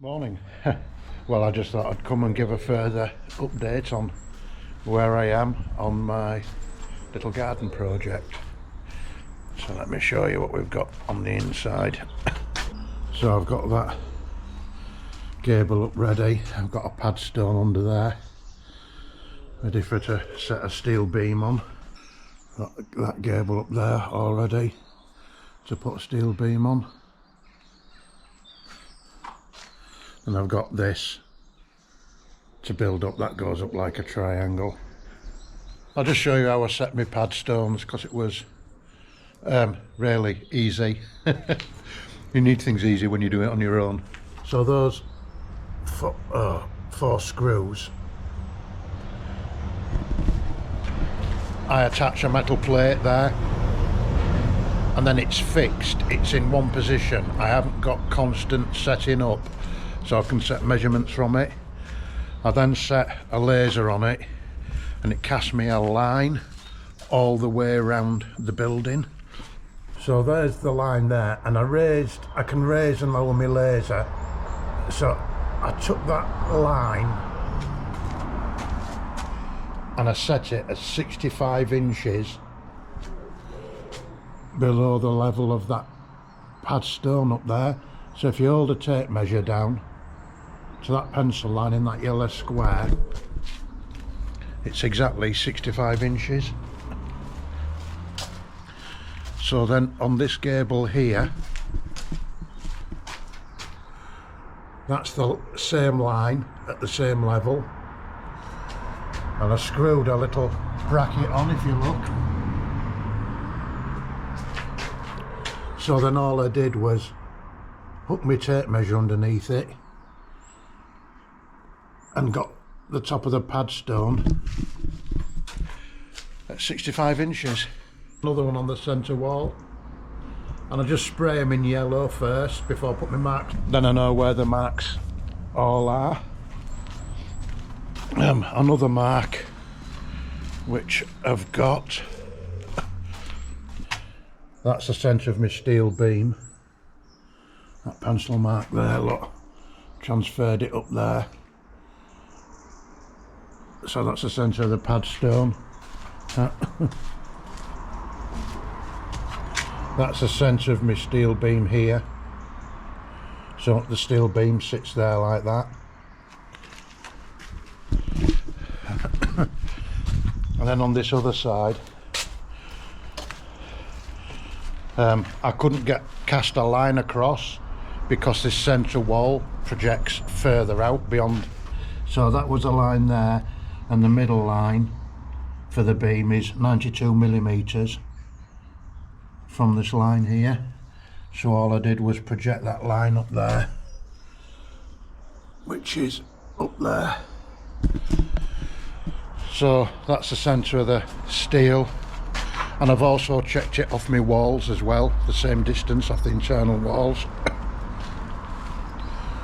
Morning. Well, I just thought I'd come and give a further update on where I am on my little garden project. So let me show you what we've got on the inside. So I've got that gable up ready. I've got a padstone under there, ready for it to set a steel beam on. Got that gable up there all ready to put a steel beam on. And I've got this to build up, that goes up like a triangle. I'll just show you how I set my padstones, because it was really easy. You need things easy when you do it on your own. So those four screws, I attach a metal plate there, and then it's fixed, it's in one position. I haven't got constant setting up, so I can set measurements from it. I then set a laser on it, and it casts me a line all the way around the building. So there's the line there, and I can raise and lower my laser. So I took that line and I set it at 65 inches below the level of that padstone up there. So if you hold a tape measure down to that pencil line in that yellow square, it's exactly 65 inches. So then on this gable here, that's the same line at the same level, and I screwed a little bracket on, if you look. So then all I did was hook my tape measure underneath it and got the top of the padstone at 65 inches. Another one on the centre wall, and I just spray them in yellow first before I put my marks. Then I know where the marks all are. Another mark which I've got, that's the centre of my steel beam. That pencil mark there, look, transferred it up there. So that's the centre of the padstone. That's the centre of my steel beam here. So the steel beam sits there like that. And then on this other side, I couldn't cast a line across because this centre wall projects further out beyond. So that was a line there, and the middle line for the beam is 92 millimeters from this line here. So all I did was project that line up there, which is up there. So that's the centre of the steel, and I've also checked it off my walls as well, the same distance off the internal walls.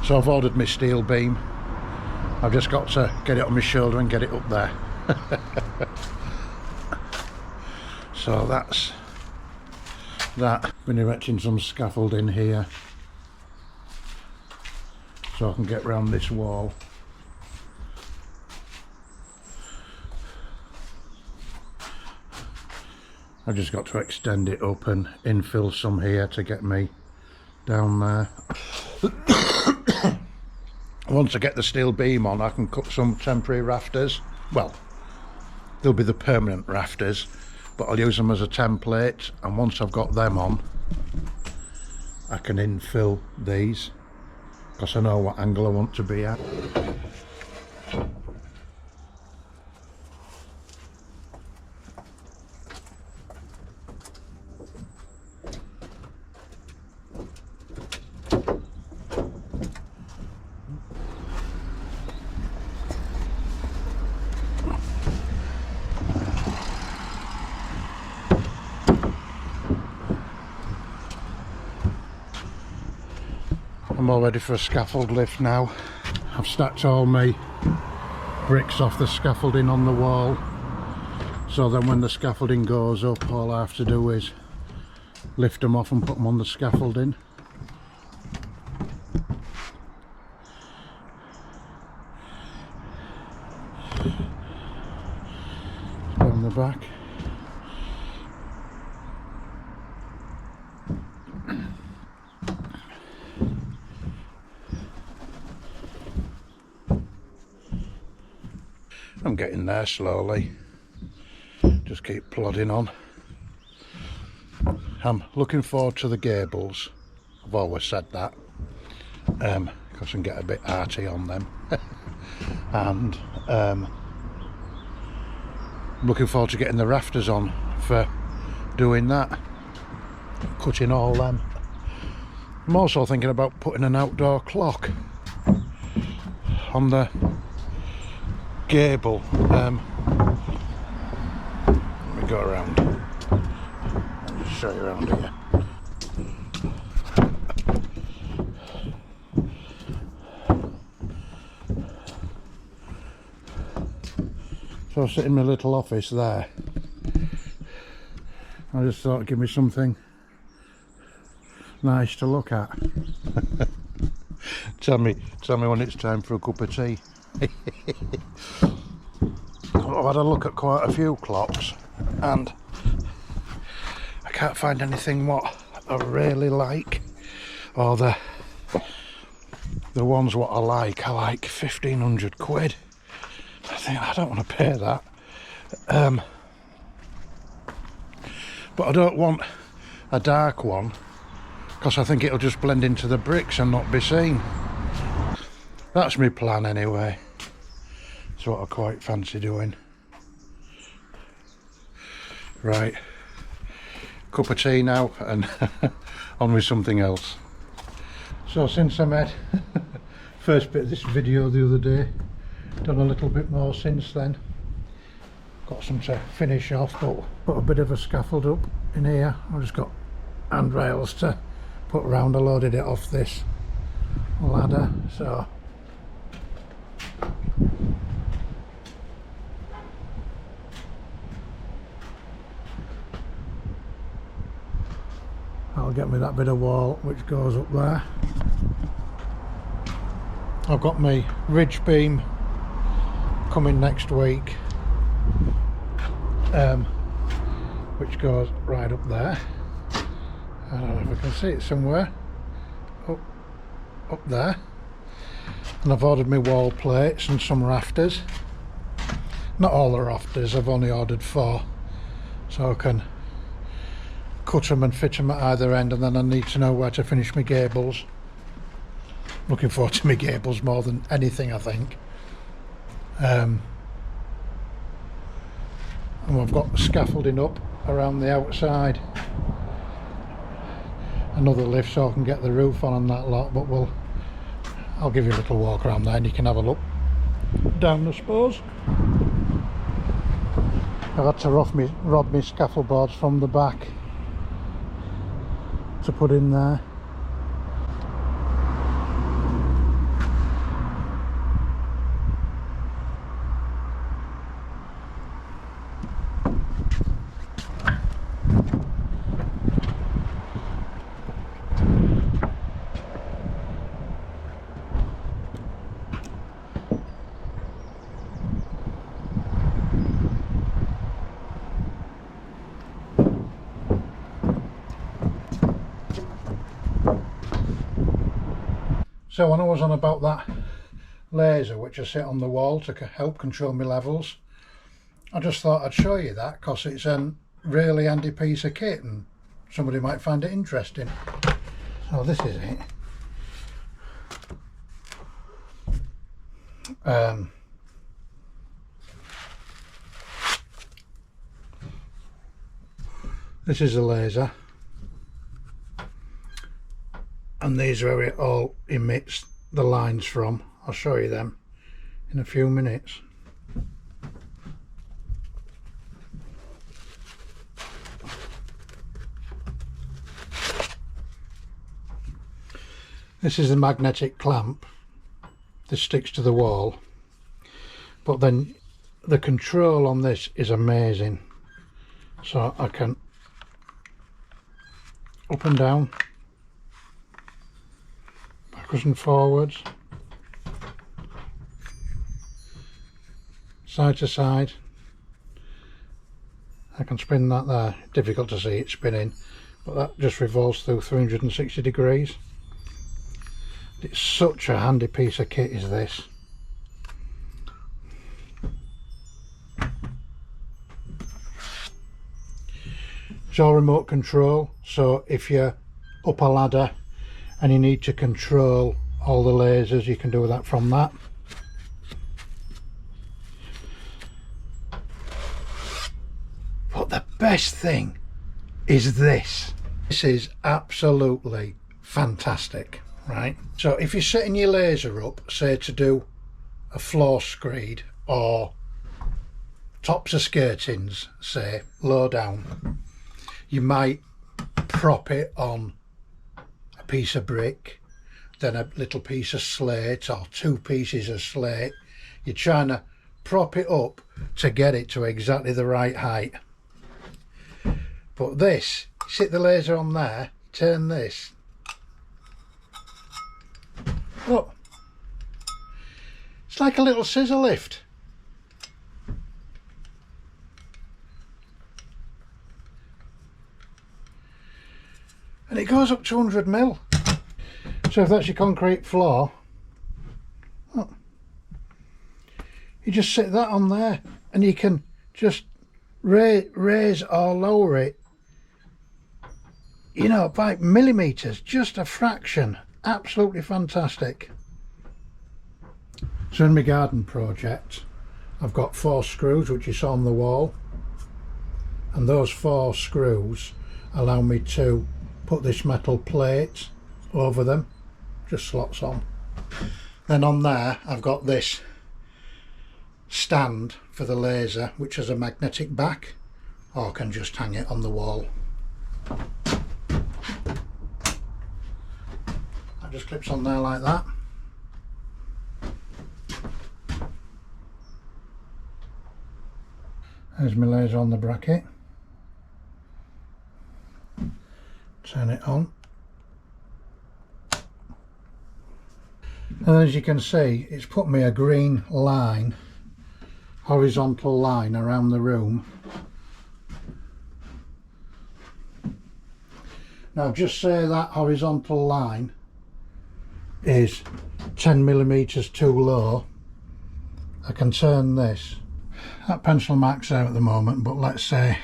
So I've ordered my steel beam, I've just got to get it on my shoulder and get it up there. So that's that. Been erecting some scaffolding here so I can get round this wall. I've just got to extend it up and infill some here to get me down there. Once I get the steel beam on, I can cut some temporary rafters. Well, they'll be the permanent rafters, but I'll use them as a template, and once I've got them on, I can infill these, because I know what angle I want to be at. I'm all ready for a scaffold lift now. I've stacked all my bricks off the scaffolding on the wall, so then when the scaffolding goes up, all I have to do is lift them off and put them on the scaffolding. Down the back. I'm getting there slowly. Just keep plodding on. I'm looking forward to the gables. I've always said that. Because I can get a bit arty on them. And I'm looking forward to getting the rafters on for doing that. Cutting all them. I'm also thinking about putting an outdoor clock on the gable. Let me go around. I'll just show you around here. So I sit in my little office there. I just thought it'd give me something nice to look at. tell me when it's time for a cup of tea. I've had a look at quite a few clocks and I can't find anything what I really like, or the ones what I like are like 1,500 quid. I think I don't want to pay that. But I don't want a dark one because I think it'll just blend into the bricks and not be seen. That's my plan anyway. That's what I quite fancy doing. Right, cup of tea now and on with something else. So since I made first bit of this video the other day, done a little bit more since then. Got some to finish off, but put a bit of a scaffold up in here. I've just got handrails to put around. I loaded it off this ladder, so I'll get me that bit of wall which goes up there. I've got my ridge beam coming next week, which goes right up there. I don't know if I can see it somewhere. Up there. And I've ordered my wall plates and some rafters. Not all the rafters, I've only ordered 4, so I can cut them and fit them at either end, and then I need to know where to finish my gables. Looking forward to my gables more than anything, I think. And we've got scaffolding up around the outside. Another lift so I can get the roof on and that lot, but I'll give you a little walk around there and you can have a look down, I suppose. I've had to rob my scaffold boards from the back to put in there. So when I was on about that laser which I sit on the wall to help control my levels, I just thought I'd show you that because it's a really handy piece of kit and somebody might find it interesting. So this is it. This is a laser, and these are where it all emits the lines from. I'll show you them in a few minutes. This is a magnetic clamp. This sticks to the wall, but then the control on this is amazing. So I can up and down, backwards and forwards, side to side. I can spin that there. Difficult to see it spinning, but that just revolves through 360 degrees. It's such a handy piece of kit is this. It's all remote control, so if you're up a ladder and you need to control all the lasers, you can do that from that. But the best thing is this. This is absolutely fantastic, right? So if you're setting your laser up, say to do a floor screed or tops of skirtings, say low down, you might prop it on a piece of brick, then a little piece of slate or two pieces of slate. You're trying to prop it up to get it to exactly the right height. But this, sit the laser on there, turn this. Look, it's like a little scissor lift. And it goes up 200 mil. So if that's your concrete floor, look, you just sit that on there and you can just raise or lower it, you know, by millimetres, just a fraction. Absolutely fantastic. So in my garden project, I've got 4 screws which you saw on the wall, and those 4 screws allow me to put this metal plate over them, just slots on. Then on there I've got this stand for the laser which has a magnetic back, or I can just hang it on the wall. That just clips on there like that. There's my laser on the bracket. Turn it on. And as you can see, it's put me a green line, horizontal line around the room. Now just say that horizontal line is 10 millimeters too low. I can turn this. That pencil mark's there at the moment, but let's say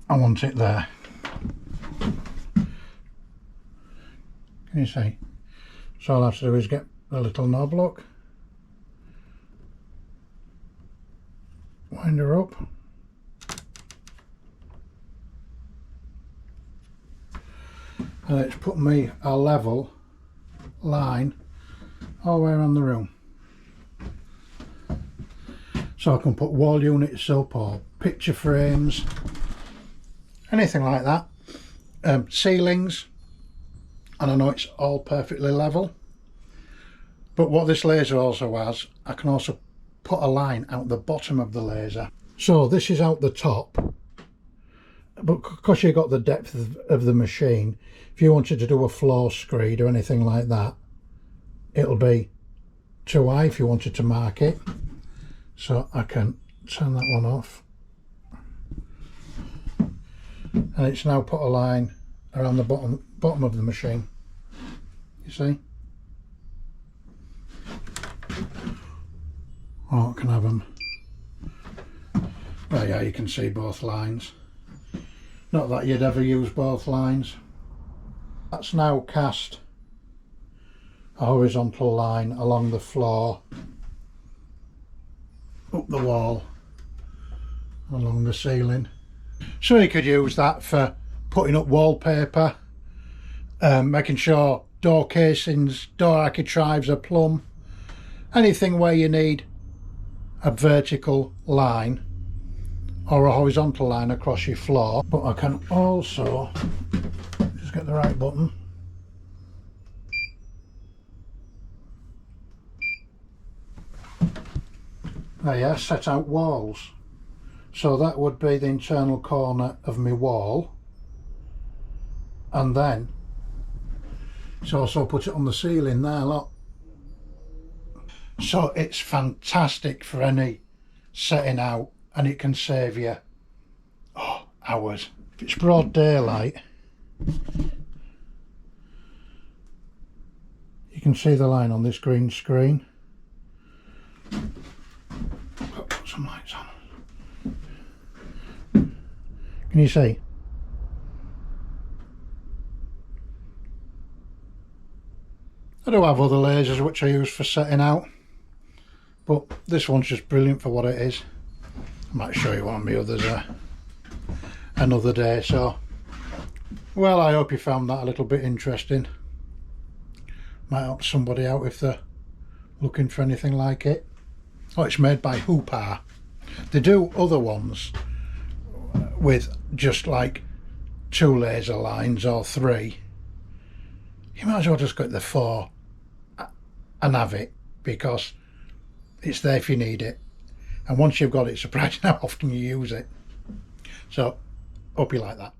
I want it there. Can you see? So all I have to do is get the little knob, look, wind her up, and it's put me a level line all the way around the room. So I can put wall units up or picture frames, anything like that, ceilings, and I know it's all perfectly level. But what this laser also has, I can also put a line out the bottom of the laser. So this is out the top, but because you've got the depth of the machine, if you wanted to do a floor screed or anything like that, it'll be too high if you wanted to mark it. So I can turn that one off, and it's now put a line around the bottom of the machine. You see? Oh, I can have them. Well, yeah, you can see both lines. Not that you'd ever use both lines. That's now cast a horizontal line along the floor, up the wall, along the ceiling. So you could use that for putting up wallpaper, making sure door casings, door architraves are plumb, anything where you need a vertical line or a horizontal line across your floor. But I can also just get the right button. There you are, set out walls. So that would be the internal corner of my wall, and then it's also put it on the ceiling there, look. So it's fantastic for any setting out, and it can save you hours. If it's broad daylight, you can see the line on this green screen. I'll put some lights on. Can you see? I do have other lasers which I use for setting out, but this one's just brilliant for what it is. I might show you one of my others another day. So, well, I hope you found that a little bit interesting. Might help somebody out if they're looking for anything like it. Oh, it's made by Huepar. They do other ones with just like 2 laser lines or 3. You might as well just get the 4 and have it, because it's there if you need it, and once you've got it, it's surprising how often you use it. So hope you like that.